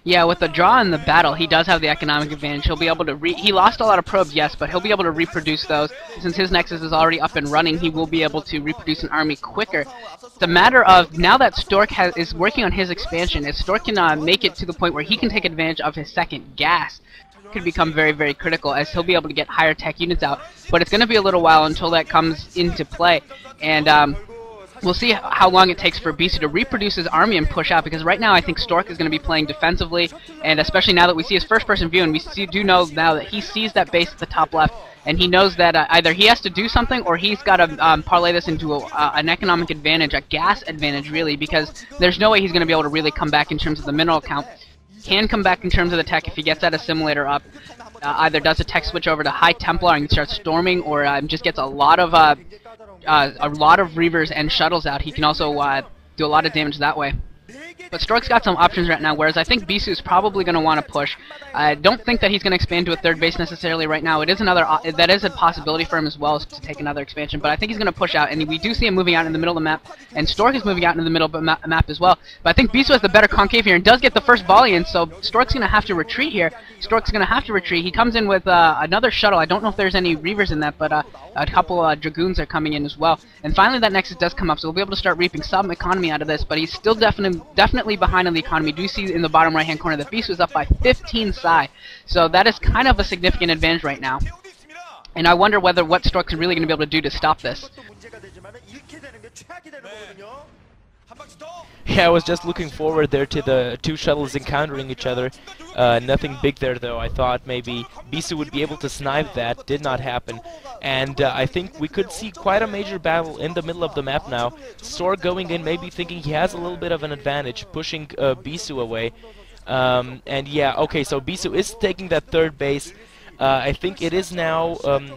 Yeah, with the draw in the battle, he does have the economic advantage. He'll be able to he lost a lot of probes, yes, but he'll be able to reproduce those. Since his Nexus is already up and running, he will be able to reproduce an army quicker. It's a matter of, now that Stork is working on his expansion, if Stork can make it to the point where he can take advantage of his second gas, could become very, very critical, as he'll be able to get higher tech units out. But it's going to be a little while until that comes into play, and we'll see how long it takes for Bisu to reproduce his army and push out, because right now I think Stork is going to be playing defensively, and especially now that we see his first-person view, and we do know now that he sees that base at the top left, and he knows that either he has to do something or he's got to parlay this into an economic advantage, a gas advantage really, because there's no way he's going to be able to really come back in terms of the mineral count. Can come back in terms of the tech if he gets that assimilator up. Either does a tech switch over to High Templar and starts storming, or just gets a lot of Reavers and shuttles out. He can also do a lot of damage that way. But Stork's got some options right now, whereas I think Bisu is probably going to want to push. I don't think that he's going to expand to a third base necessarily right now. It is that is a possibility for him as well, to take another expansion, but I think he's going to push out, and we do see him moving out in the middle of the map, and Stork is moving out in the middle of the map as well. But I think Bisu has the better concave here and does get the first volley in, so Stork's going to have to retreat here. Stork's going to have to retreat. He comes in with another shuttle. I don't know if there's any Reavers in that, but a couple Dragoons are coming in as well. And finally that Nexus does come up, so we'll be able to start reaping some economy out of this, but he's still definitely behind on the economy. Do you see in the bottom right hand corner that Bisu is up by 15 psi, so that is kind of a significant advantage right now, and I wonder what Stork's really going to be able to do to stop this. Yeah, I was just looking forward there to the two shuttles encountering each other. Nothing big there though. I thought maybe Bisu would be able to snipe that. Did not happen. And I think we could see quite a major battle in the middle of the map now. Stork going in, maybe thinking he has a little bit of an advantage, pushing Bisu away. And yeah, okay, so Bisu is taking that third base. I think it is now,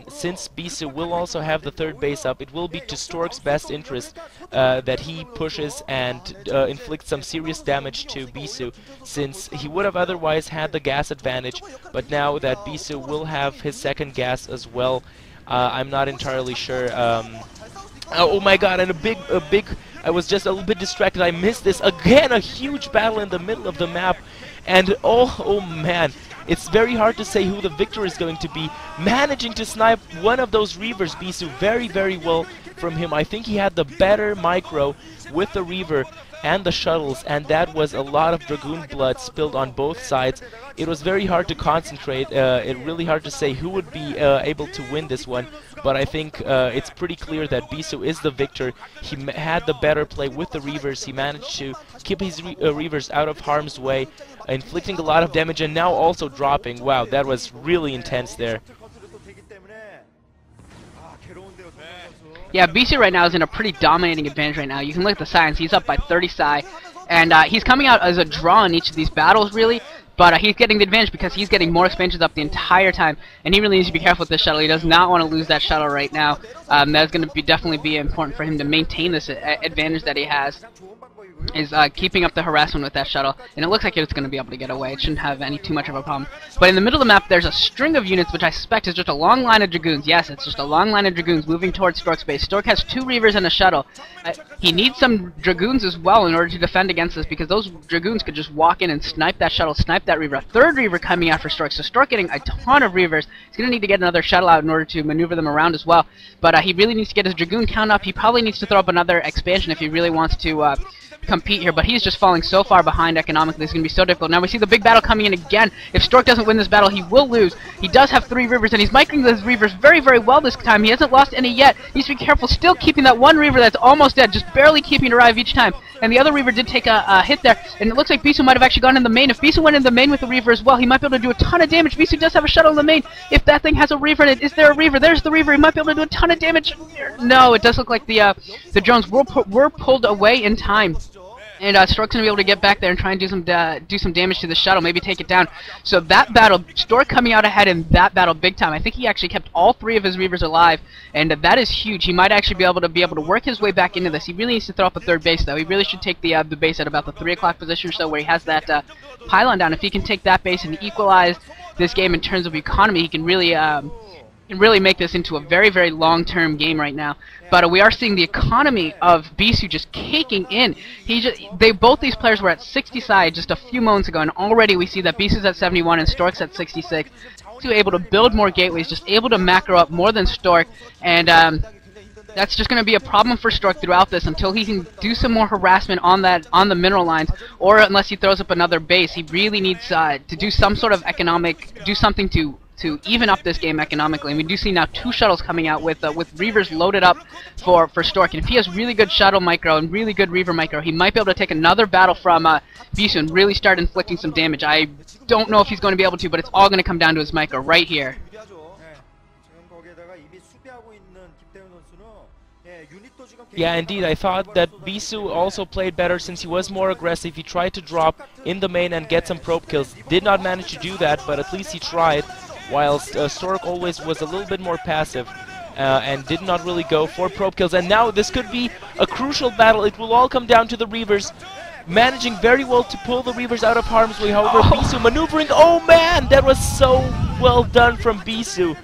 since Bisu will also have the third base up, it will be to Stork's best interest that he pushes and inflicts some serious damage to Bisu, since he would have otherwise had the gas advantage, but now that Bisu will have his second gas as well, I'm not entirely sure. Oh my god, and a big, I was just a little bit distracted, I missed this, again a huge battle in the middle of the map, and oh man. It's very hard to say who the victor is going to be. Managing to snipe one of those Reavers, Bisu, very, very well from him. I think he had the better micro with the Reaver and the shuttles, and that was a lot of Dragoon blood spilled on both sides. It was very hard to concentrate. It's really hard to say who would be able to win this one, but I think it's pretty clear that Bisu is the victor. He had the better play with the Reavers. He managed to keep his Reavers out of harm's way, inflicting a lot of damage and now also dropping. Wow, that was really intense there. Yeah, Bisu right now is in a pretty dominating advantage right now. You can look at the science. He's up by 30 psi, and he's coming out as a draw in each of these battles, really. But he's getting the advantage because he's getting more expansions up the entire time, and he really needs to be careful with this shuttle. He does not want to lose that shuttle right now. That's going to definitely be important for him to maintain this advantage that he has. Is keeping up the harassment with that shuttle, and it looks like it's going to be able to get away. It shouldn't have too much of a problem. But in the middle of the map, there's a string of units, which I suspect is just a long line of Dragoons. Yes, it's just a long line of Dragoons moving towards Stork's base. Stork has 2 Reavers and a shuttle. He needs some Dragoons as well in order to defend against this, because those Dragoons could just walk in and snipe that shuttle, snipe that Reaver. A third Reaver coming out for Stork, so Stork getting a ton of Reavers. He's going to need to get another shuttle out in order to maneuver them around as well. But he really needs to get his Dragoon count up. He probably needs to throw up another expansion if he really wants to compete here, but he's just falling so far behind economically. It's going to be so difficult. Now we see the big battle coming in again. If Stork doesn't win this battle, he will lose. He does have 3 Reavers, and he's micring those Reavers very, very well this time. He hasn't lost any yet. He needs to be careful, still keeping that one Reaver that's almost dead, just barely keeping it alive each time. And the other Reaver did take a hit there, and it looks like Bisu might have actually gone in the main. If Bisu went in the main with the Reaver as well, he might be able to do a ton of damage. Bisu does have a shuttle in the main. If that thing has a Reaver in it, is there a Reaver? There's the Reaver. He might be able to do a ton of damage. No, it does look like the drones were pulled away in time. And Stork's going to be able to get back there and try and do some damage to the shuttle, maybe take it down. So that battle, Stork coming out ahead in that battle big time. I think he actually kept all 3 of his Reavers alive, and that is huge. He might actually be able to work his way back into this. He really needs to throw up a third base, though. He really should take the base at about the 3 o'clock position or so, where he has that pylon down. If he can take that base and equalize this game in terms of economy, he can really can really make this into a very, very long-term game right now. But we are seeing the economy of Bisu just caking in. Both these players were at 60 side just a few moments ago, and already we see that Bisu's at 71 and Stork's at 66. Bisu able to build more gateways, just able to macro up more than Stork, and that's just going to be a problem for Stork throughout this until he can do some more harassment on the mineral lines, or unless he throws up another base. He really needs to do some sort of do something to even up this game economically. And we do see now 2 shuttles coming out with Reavers loaded up for Stork. And if he has really good shuttle micro and really good Reaver micro, he might be able to take another battle from Bisu and really start inflicting some damage. I don't know if he's going to be able to, but it's all going to come down to his micro right here. Yeah, indeed. I thought that Bisu also played better since he was more aggressive. He tried to drop in the main and get some probe kills. Did not manage to do that, but at least he tried, whilst Stork always was a little bit more passive and did not really go for probe kills. And now this could be a crucial battle. It will all come down to the Reavers, managing very well to pull the Reavers out of harm's way. However, Bisu maneuvering. Oh man, that was so well done from Bisu.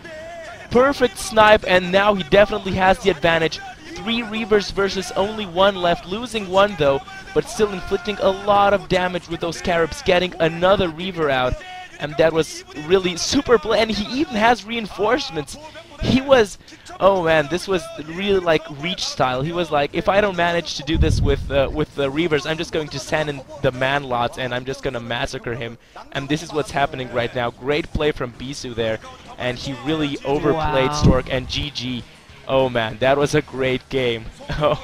Perfect snipe, and now he definitely has the advantage. 3 Reavers versus only 1 left, losing 1 though, but still inflicting a lot of damage with those Scarabs, getting another Reaver out, and that was really super play. And he even has reinforcements. He was, oh man, this was really like Reach style. He was like, if I don't manage to do this with the Reavers, I'm just going to send in the man lots and I'm just gonna massacre him. And this is what's happening right now. Great play from Bisu there, and he really overplayed Stork, and GG. Oh man, that was a great game. Oh,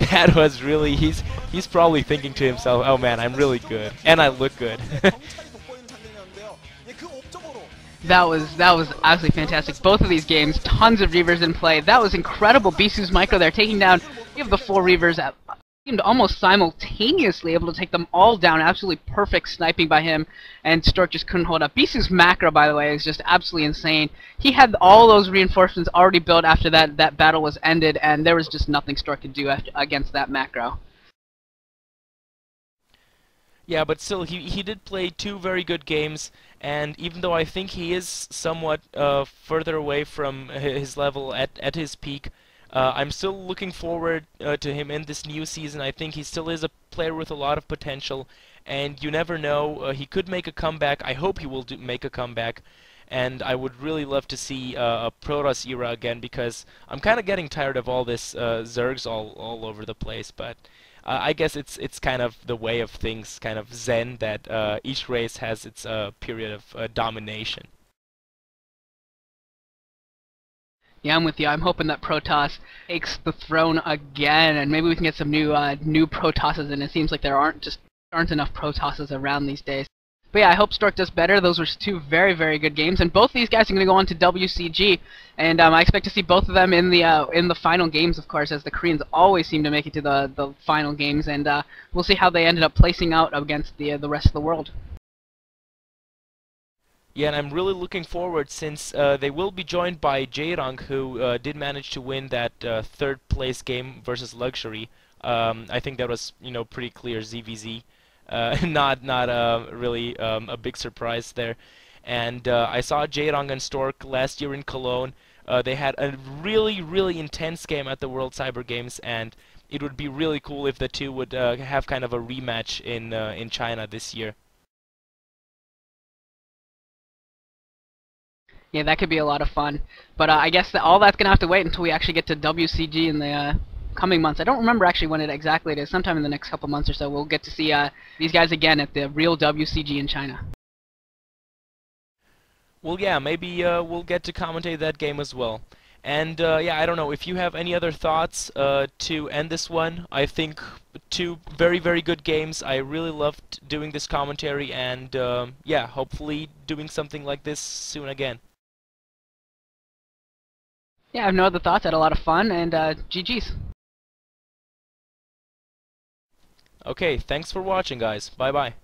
that was really, he's probably thinking to himself, oh man, I'm really good, and I look good. That was absolutely fantastic. Both of these games, tons of Reavers in play. That was incredible. Bisu's micro there, taking down, you have the 4 Reavers at, seemed almost simultaneously able to take them all down. Absolutely perfect sniping by him, and Stork just couldn't hold up. Bisu's macro, by the way, is just absolutely insane. He had all those reinforcements already built after that battle was ended, and there was just nothing Stork could do against that macro. Yeah, but still, he did play 2 very good games, and even though I think he is somewhat further away from his level at his peak, I'm still looking forward to him in this new season. I think he still is a player with a lot of potential, and you never know, he could make a comeback. I hope he will make a comeback, and I would really love to see a Protoss era again, because I'm kind of getting tired of all this Zergs all over the place. But I guess it's kind of the way of things, kind of Zen, that each race has its period of domination. Yeah, I'm with you. I'm hoping that Protoss takes the throne again, and maybe we can get some new Protosses in. It seems like there aren't enough Protosses around these days. But yeah, I hope Stork does better. Those were 2 very, very good games, and both these guys are going to go on to WCG, and I expect to see both of them in the final games, of course, as the Koreans always seem to make it to the final games, and we'll see how they ended up placing out against the rest of the world. Yeah, and I'm really looking forward, since they will be joined by Jaerong, who did manage to win that 3rd place game versus Luxury. I think that was, pretty clear, ZVZ. Not really a big surprise there. And I saw Jaerong and Stork last year in Cologne. They had a really, really intense game at the World Cyber Games, and it would be really cool if the 2 would have kind of a rematch in China this year. Yeah, that could be a lot of fun. But I guess that all that's going to have to wait until we actually get to WCG in the coming months. I don't remember actually when it exactly is. Sometime in the next couple months or so, we'll get to see these guys again at the real WCG in China. Well, yeah, maybe we'll get to commentate that game as well. And yeah, I don't know, if you have any other thoughts to end this one. I think 2 very, very good games. I really loved doing this commentary, and yeah, hopefully doing something like this soon again. Yeah, I have no other thoughts. I had a lot of fun, and GG's. Okay, thanks for watching, guys. Bye-bye.